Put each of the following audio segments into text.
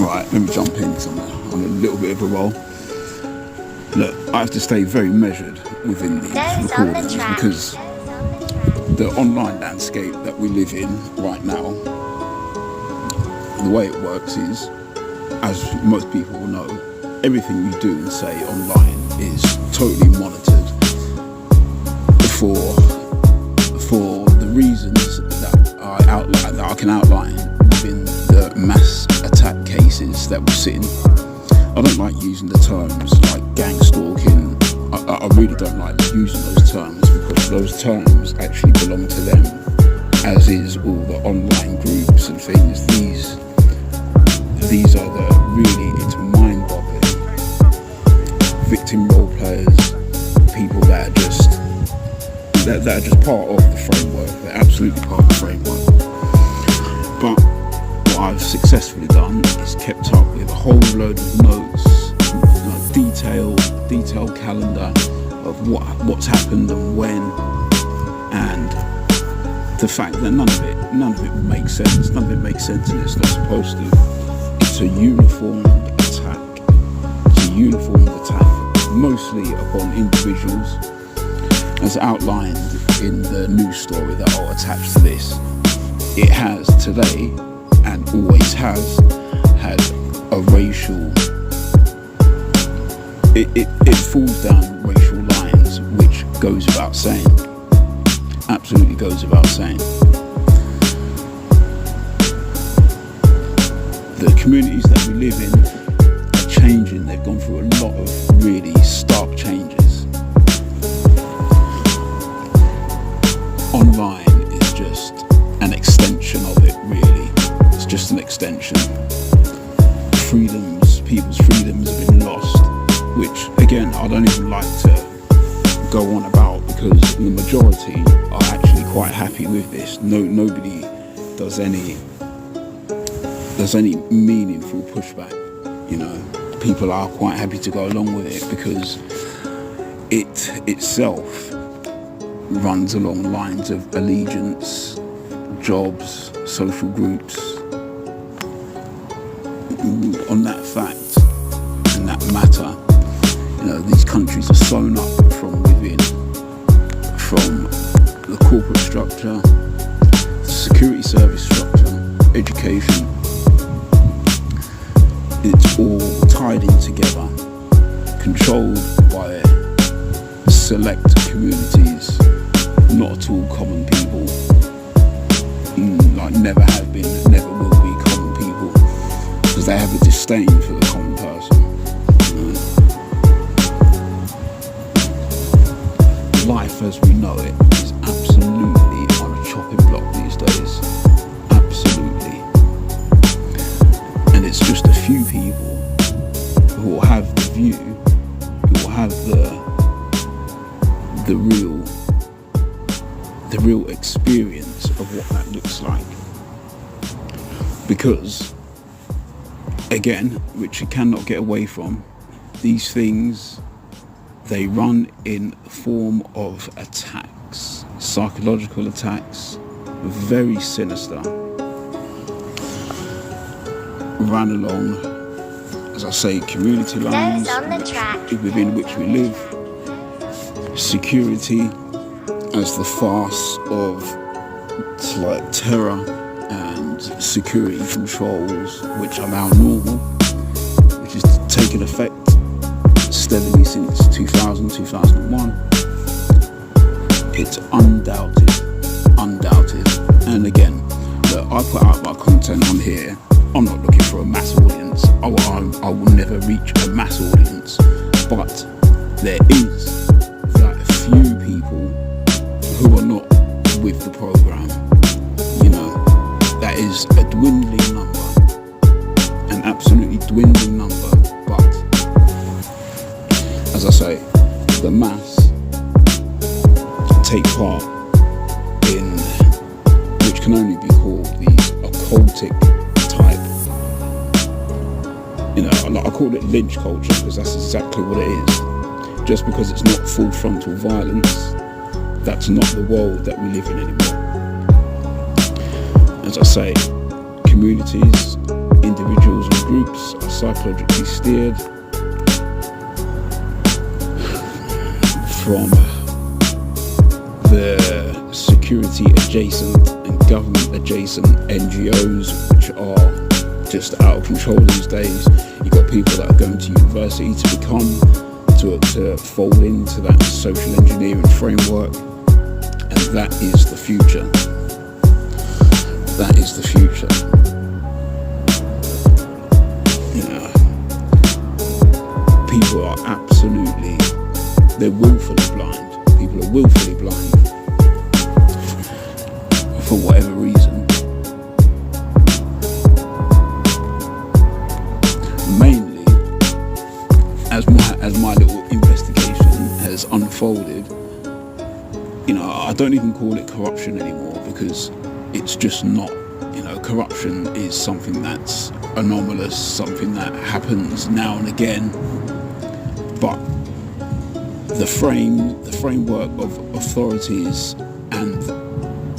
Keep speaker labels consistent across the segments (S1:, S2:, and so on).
S1: Right, let me jump in because I'm on a little bit of a roll. Look, I have to stay very measured within these recordings because the online landscape that we live in right now, the way it works is, as most people will know, everything you do and say online is totally monitored for the reasons that I can outline within the mass attack cases that we're seeing. I don't like using the terms like gangstalking. I really don't like using those terms because those terms actually belong to them, as is all the online groups and things. These are the really, it's mind-boggling victim role players, people that are just part of the framework. They're absolutely part of the framework. But what I've successfully done is kept up with a whole load of notes, detailed calendar of what's happened and when, and the fact that none of it makes sense. None of it makes sense, and it's not supposed to. It's a uniformed attack. It's a uniformed attack, mostly upon individuals, as outlined in the news story that I'll attach to this. It has today, and always has, had a racial. It falls down racial lines, which goes without saying. Absolutely goes without saying. The communities that we live in are changing. They've gone through a lot of really stark changes. Online is just an extension of it, really. It's just an extension. People's freedoms have been lost, which again I don't even like to go on about because the majority are actually quite happy with this. Nobody does any meaningful pushback. You know, people are quite happy to go along with it because it itself runs along lines of allegiance, jobs, social groups. On that fact and that matter, you know, these countries are sewn up from within, from the corporate structure, the security service structure, education. It's all tied in together, controlled by select communities, not at all common people, like never have been, never will be common people, because they have a disdain for the common person. Life as we know it is absolutely on a chopping block these days. Absolutely. And it's just a few people who will have the view, who will have the real experience of what that looks like. Because, again, which you cannot get away from, these things, they run in the form of attacks, psychological attacks, very sinister, run along, as I say, community lines within which we live, security as the farce of like terror and security controls, which are now normal, which is taking effect steadily since 2000, 2001. It's undoubted. And again, look, I put out my content on here. I'm not looking for a mass audience. I will never reach a mass audience. But there is like a few people who are not with the program. You know, that is a dwindling number, an absolutely dwindling number. But as I say, the mass take part in, which can only be called the occultic type. You know, I call it lynch culture because that's exactly what it is. Just because it's not full frontal violence, that's not the world that we live in anymore. As I say, communities individuals and groups are psychologically steered from the security adjacent and government adjacent NGOs, which are just out of control these days. You've got people that are going to university to fold into that social engineering framework, and that is the future. That is the future. You know, people are absolutely, they're willfully blind. People are willfully blind for whatever reason. Mainly, as my little investigation has unfolded, you know, I don't even call it corruption anymore, because it's just not. You know, corruption is something that's anomalous, something that happens now and again. But the framework of authorities and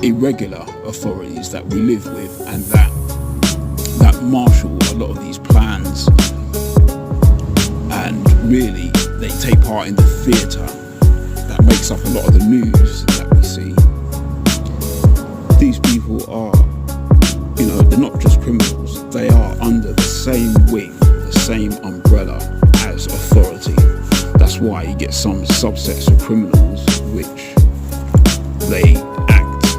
S1: irregular authorities that we live with, and that marshal a lot of these plans, and really they take part in the theatre that makes up a lot of the news that we see. These people are, you know, they're not just criminals, they are under the same wing, the same umbrella as authority. That's why you get some subsets of criminals which they act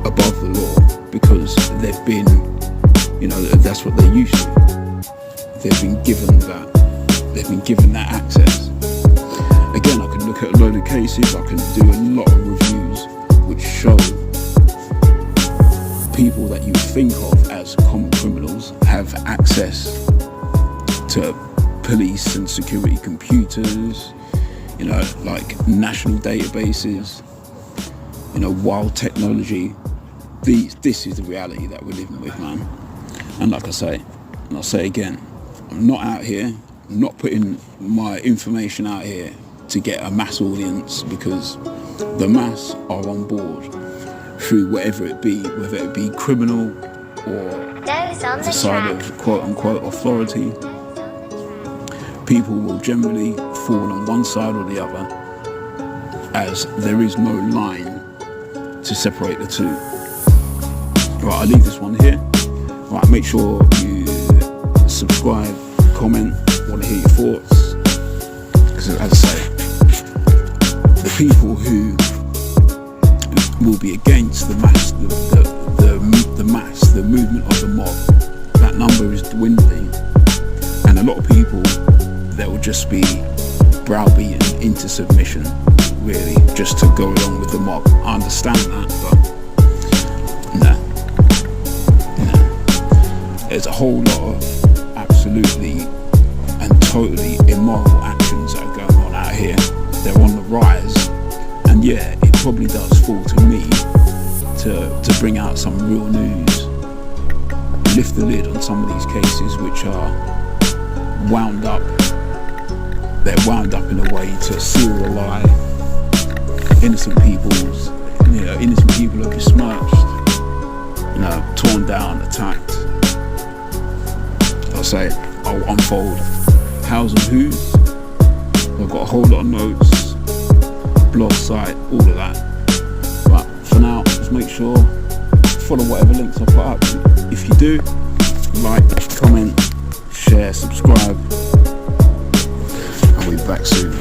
S1: above the law, because they've been, you know, that's what they're used to. They've been given that access. Again, I can look at a load of cases, I can do a lot of reviews which show people that you think of as common criminals have access to police and security computers, you know, like national databases, you know, wild technology. This is the reality that we're living with, man. And like I say, and I'll say again, I'm not out here, I'm not putting my information out here to get a mass audience, because the mass are on board through whatever it be, whether it be criminal or the side of quote-unquote authority. People will generally fall on one side or the other, as there is no line to separate the two. Right, I'll leave this one here. Right, make sure you subscribe, comment, want to hear your thoughts, because as I say, the people who will be against the mass, the movement of the mob, that number is dwindling, and a lot of people, they will just be browbeaten into submission, really, just to go along with the mob. I understand that, but no. There's a whole lot of absolutely and totally immoral actions that are going on out here. They're on the rise, and yeah, it probably does fall to me to bring out some real news, lift the lid on some of these cases which are wound up. They're wound up in a way to seal the lie. Innocent people are besmirched, you know, torn down, attacked. I'll say, I'll unfold hows and who's. I've got a whole lot of notes, blog site, all of that. But for now, just make sure, follow whatever links I put up. If you do, like, comment, share, subscribe. I'll be back soon.